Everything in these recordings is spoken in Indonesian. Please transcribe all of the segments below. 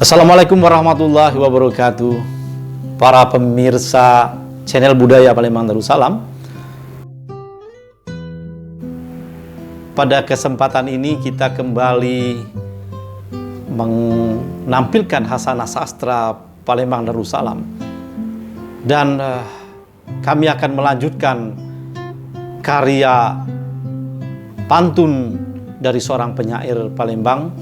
Assalamualaikum warahmatullahi wabarakatuh. Para pemirsa channel Budaya Palembang Darussalam. Pada kesempatan ini kita kembali menampilkan Hasanah Sastra Palembang Darussalam. Dan kami akan melanjutkan karya pantun dari seorang penyair Palembang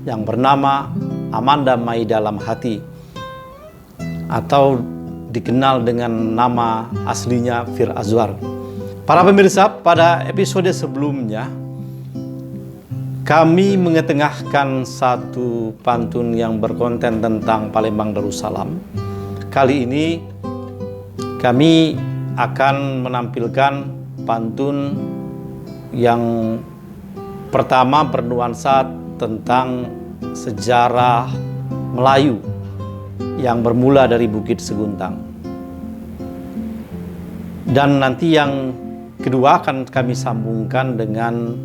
yang bernama Amanda Mai Dalam Hati, atau dikenal dengan nama aslinya Fir Azwar. Para pemirsa, pada episode sebelumnya kami mengetengahkan satu pantun yang berkonten tentang Palembang Darussalam. Kali ini kami akan menampilkan pantun yang pertama bernuansa tentang sejarah Melayu yang bermula dari Bukit Seguntang. Dan nanti yang kedua akan kami sambungkan dengan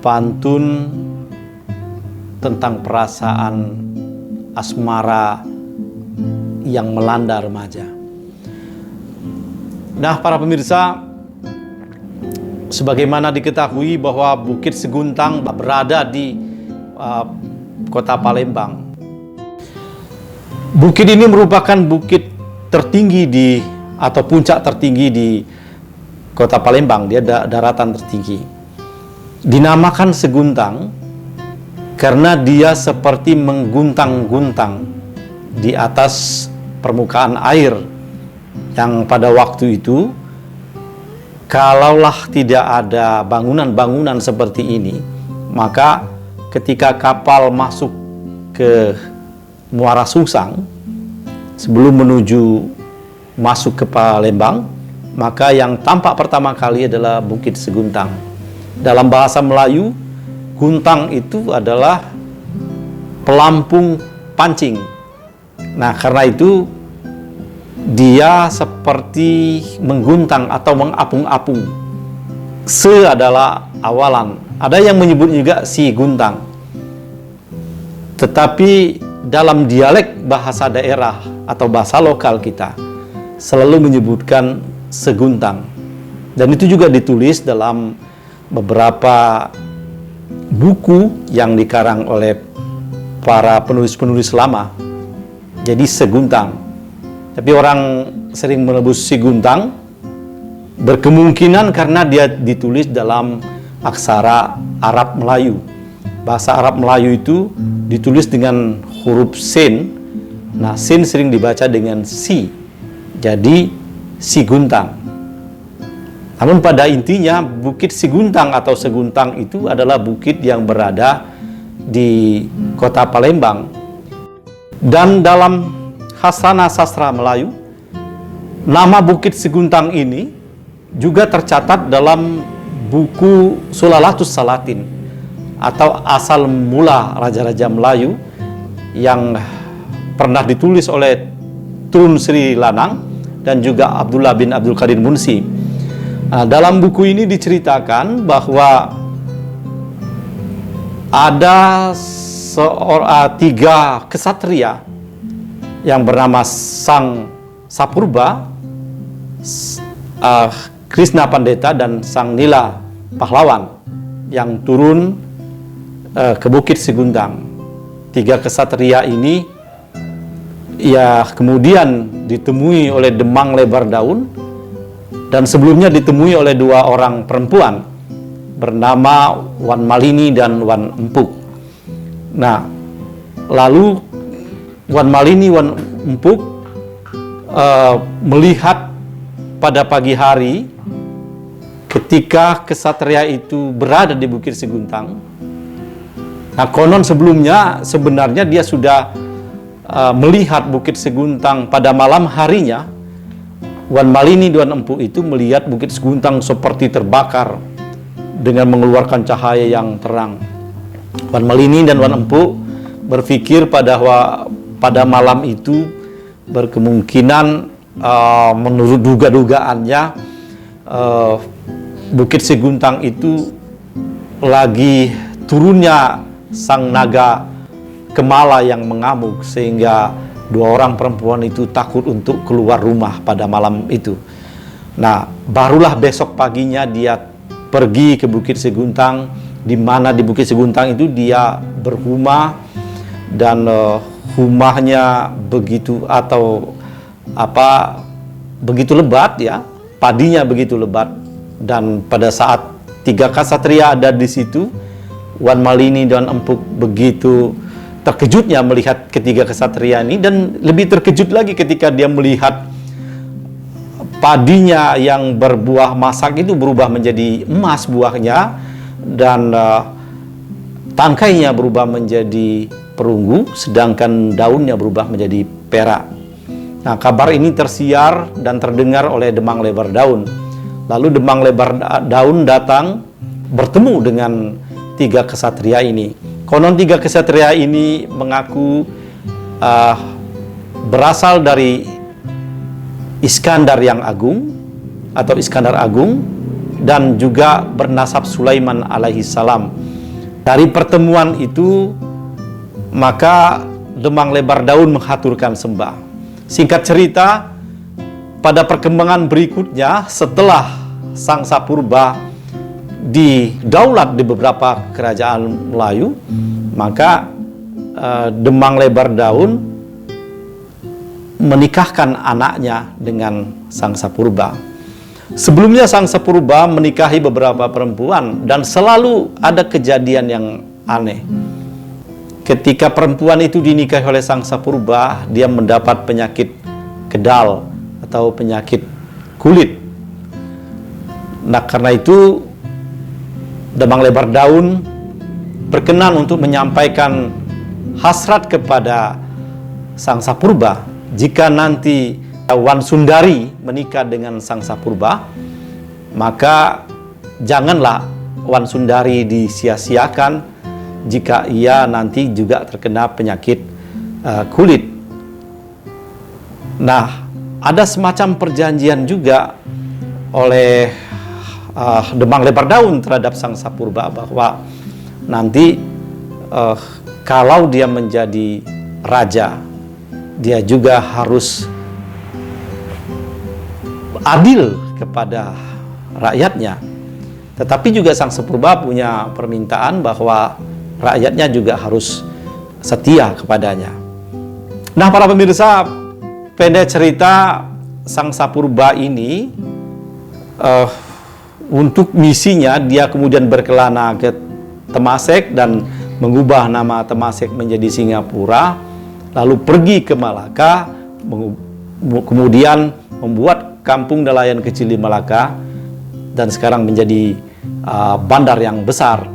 pantun tentang perasaan asmara yang melanda remaja. Nah, para pemirsa, sebagaimana diketahui bahwa Bukit Seguntang berada di kota Palembang. Bukit ini merupakan bukit tertinggi atau puncak tertinggi di kota Palembang. Dia daratan tertinggi. Dinamakan Seguntang karena dia seperti mengguntang-guntang di atas permukaan air yang pada waktu itu, kalaulah tidak ada bangunan-bangunan seperti ini, maka ketika kapal masuk ke Muara Susang sebelum menuju masuk ke Palembang, maka yang tampak pertama kali adalah Bukit Seguntang. Dalam bahasa Melayu, guntang itu adalah pelampung pancing. Nah, karena itu dia seperti mengguntang atau mengapung-apung. Se adalah awalan. Ada yang menyebut juga si guntang. Tetapi dalam dialek bahasa daerah atau bahasa lokal kita selalu menyebutkan seguntang. Dan itu juga ditulis dalam beberapa buku yang dikarang oleh para penulis-penulis lama. Jadi seguntang. Tapi orang sering menebus si guntang, berkemungkinan karena dia ditulis dalam aksara Arab Melayu. Bahasa Arab Melayu itu ditulis dengan huruf sin. Nah, sin sering dibaca dengan si. Jadi si guntang. Namun pada intinya Bukit Seguntang atau Seguntang itu adalah bukit yang berada di kota Palembang. Dan dalam Hasanah Sastra Melayu, nama Bukit Seguntang ini juga tercatat dalam buku Sulalatus Salatin atau asal mula raja-raja Melayu yang pernah ditulis oleh Tun Sri Lanang dan juga Abdullah bin Abdul Qadir Munsi. Nah, dalam buku ini diceritakan bahwa ada tiga kesatria yang bernama Sang Sapurba, Krishna Pandeta, dan Sang Nila Pahlawan yang turun ke Bukit Seguntang. Tiga kesatria ini ya kemudian ditemui oleh Demang Lebar Daun, dan sebelumnya ditemui oleh dua orang perempuan bernama Wan Malini dan Wan Empuk. Nah, lalu Wan Malini, Wan Empuk melihat pada pagi hari ketika kesatria itu berada di Bukit Seguntang. Nah, konon sebelumnya sebenarnya dia sudah melihat Bukit Seguntang pada malam harinya. Wan Malini dan Wan Empuk itu melihat Bukit Seguntang seperti terbakar dengan mengeluarkan cahaya yang terang. Wan Malini dan Wan Empuk berpikir pada malam itu berkemungkinan menurut duga-dugaannya Bukit Seguntang itu lagi turunnya sang naga kemala yang mengamuk sehingga dua orang perempuan itu takut untuk keluar rumah pada malam itu. Nah, barulah besok paginya dia pergi ke Bukit Seguntang, di mana di Bukit Seguntang itu dia berhumah, dan humahnya begitu begitu lebat ya, padinya begitu lebat. Dan pada saat 3 ksatria ada di situ, Wan Malini dan Empuk begitu terkejutnya melihat ketiga ksatria ini, dan lebih terkejut lagi ketika dia melihat padinya yang berbuah masak itu berubah menjadi emas buahnya, dan tangkainya berubah menjadi perunggu, sedangkan daunnya berubah menjadi perak. Nah, kabar ini tersiar dan terdengar oleh Demang Lebar Daun. Lalu Demang Lebar Daun datang bertemu dengan 3 ksatria ini. Konon 3 ksatria ini mengaku berasal dari Iskandar yang Agung atau Iskandar Agung, dan juga bernasab Sulaiman alaihi salam. Dari pertemuan itu, maka Demang Lebar Daun menghaturkan sembah. Singkat cerita, pada perkembangan berikutnya setelah Sangsa Purba didaulat di beberapa kerajaan Melayu, maka Demang Lebar Daun menikahkan anaknya dengan Sangsa Purba. Sebelumnya Sangsa Purba menikahi beberapa perempuan, dan selalu ada kejadian yang aneh. Ketika perempuan itu dinikahi oleh Sangsa Purba, dia mendapat penyakit kedal atau penyakit kulit. Nah, karena itu Demang Lebar Daun berkenan untuk menyampaikan hasrat kepada Sangsa Purba, jika nanti Wan Sundari menikah dengan Sangsa Purba, maka janganlah Wan Sundari disia-siakan jika ia nanti juga terkena penyakit kulit. Nah, ada semacam perjanjian juga oleh Demang Lebar Daun terhadap Sangsa Purba, bahwa nanti kalau dia menjadi raja, dia juga harus adil kepada rakyatnya. Tetapi juga Sangsa Purba punya permintaan bahwa rakyatnya juga harus setia kepadanya. Nah, para pemirsa, pendek cerita, Sangsa Purba ini untuk misinya dia kemudian berkelana ke Temasek dan mengubah nama Temasek menjadi Singapura, lalu pergi ke Malaka, kemudian membuat kampung nelayan kecil di Malaka, dan sekarang menjadi bandar yang besar.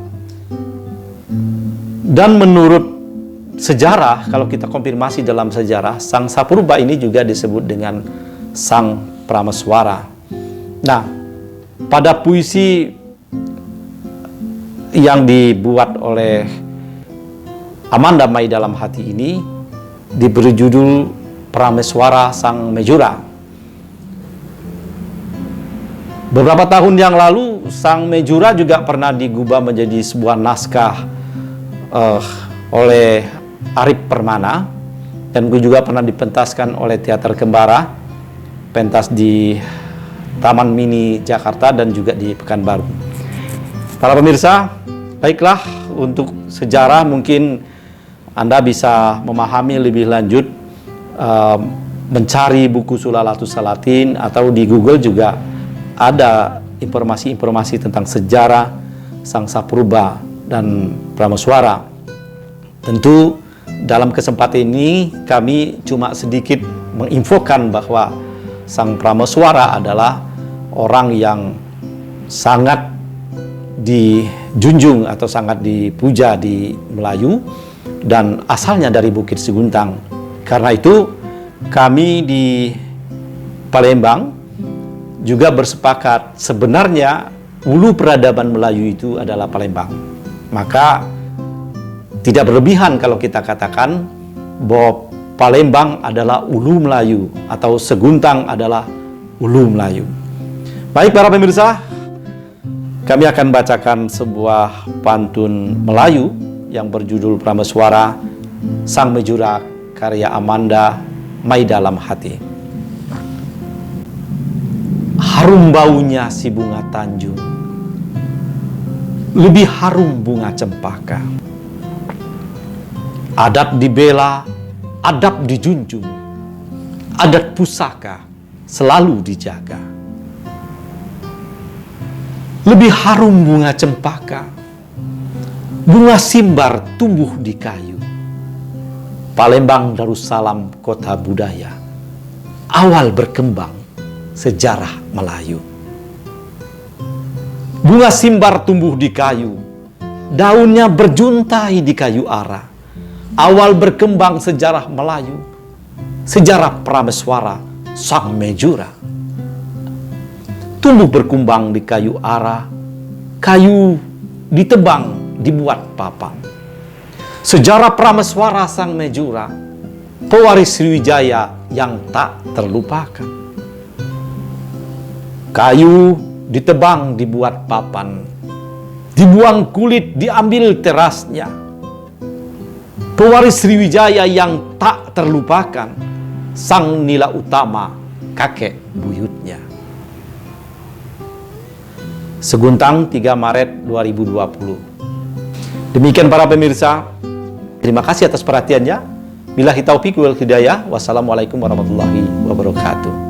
Dan menurut sejarah, kalau kita konfirmasi dalam sejarah, Sangsa Purba ini juga disebut dengan Sang Prameswara. Nah, pada puisi yang dibuat oleh Amanda Mai Dalam Hati ini diberi judul Prameswara Sang Mejura. Beberapa tahun yang lalu, Sang Mejura juga pernah digubah menjadi sebuah naskah oleh Arif Permana, dan juga pernah dipentaskan oleh Teater Kembara, pentas di Taman Mini Jakarta dan juga di Pekanbaru. Para pemirsa, baiklah, untuk sejarah mungkin Anda bisa memahami lebih lanjut, mencari buku Sulalatus Salatin, atau di Google juga ada informasi-informasi tentang sejarah Sangsa Purba dan Prameswara. Tentu dalam kesempatan ini kami cuma sedikit menginfokan bahwa Sang Prameswara adalah orang yang sangat dijunjung atau sangat dipuja di Melayu, dan asalnya dari Bukit Seguntang. Karena itu kami di Palembang juga bersepakat sebenarnya ulu peradaban Melayu itu adalah Palembang. Maka tidak berlebihan kalau kita katakan bahwa Palembang adalah ulu Melayu atau Seguntang adalah ulu Melayu. Baik para pemirsa, kami akan bacakan sebuah pantun Melayu yang berjudul Prameswara Sang Mejura karya Amanda Mai Dalam Hati. Harum baunya si bunga Tanjung, lebih harum bunga cempaka. Adat dibela, adab dijunjung, adat pusaka selalu dijaga. Lebih harum bunga cempaka, bunga simbar tumbuh di kayu. Palembang Darussalam kota budaya, awal berkembang sejarah Melayu. Bunga simbar tumbuh di kayu, daunnya berjuntai di kayu ara. Awal berkembang sejarah Melayu, sejarah Prameswara Sang Mejura. Tumbuh berkembang di kayu ara, kayu ditebang dibuat papan. Sejarah Prameswara Sang Mejura, pewaris Sriwijaya yang tak terlupakan. Kayu ditebang dibuat papan, dibuang kulit diambil terasnya. Pewaris Sriwijaya yang tak terlupakan, Sang Nila Utama, kakek buyutnya. Seguntang 3 Maret 2020. Demikian para pemirsa, terima kasih atas perhatiannya. Billahi taufiq wal hidayah. Wassalamualaikum warahmatullahi wabarakatuh.